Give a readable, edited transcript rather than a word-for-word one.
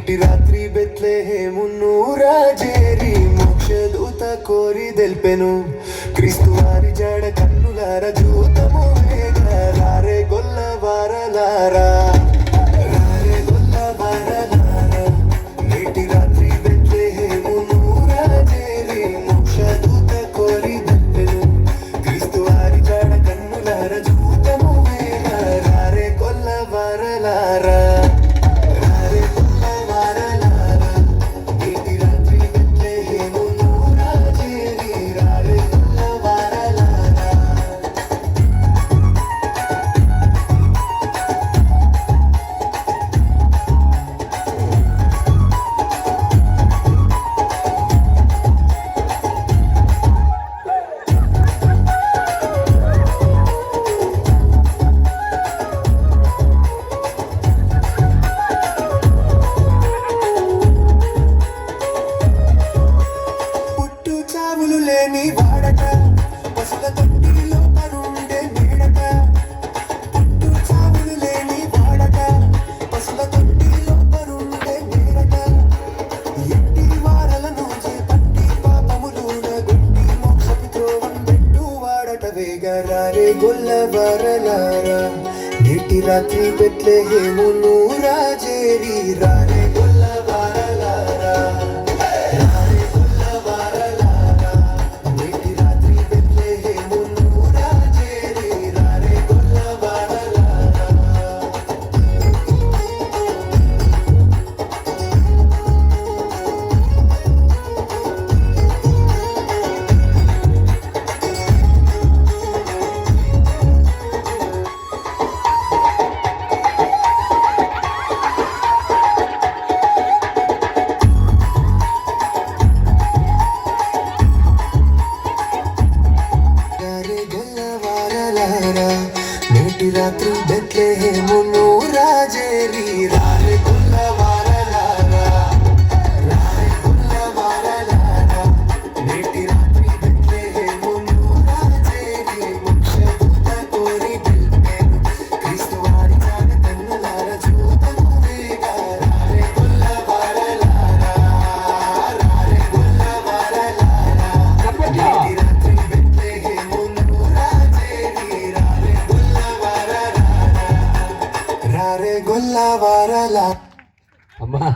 నేటి రాత్రి బెత్లెహేమును రాజేరి మోక్షదూత కోరి తెల్పెను క్రీస్తు వారి జాడ కన్నులార జూతము వేగ రారే గొల్ల వారలారా రారే గొల్ల వారలారా నేటి రాత్రి బెత్లెహేమును రాజేరి మోక్షదూత కోరి తెల్పెను క్రీస్తు వారి జాడ కన్నులార జూతము వేగ రారే గొల్ల వారలారా లేని వాడట పసుల తొట్టిలో పరుండే నీడట పుట్టు చావులు లేని వాడట పసుల తొట్టిలో పరుండే నీడట ఎట్టి వారలను చేపట్టి పాపములున గుట్టి మోక్షపు త్రోవం పెట్టు వాడట వేగరారే గొల్ల వారలారా నేటి రాత్రి బెత్లెహేమును రాజేరి రారే గొల్ల వారలారా నేటి రాత్రి బెత్లెహేమును రాజేరి రారే గొల్ల వారలారా రారే గొల్ల వారలారా నేటి రాత్రి బెత్లెహేమును రాజేరి మోక్షదూత కోరి తెల్పెను క్రీస్తు వారి జాడ కన్నులార జూతము వేగ రారే గొల్ల వారలారా రారే గొల్ల వారలారా నేటి రాత్రి బెత్లెహేమును రాజేరి రారే గొల్ల వారలా అమ్మా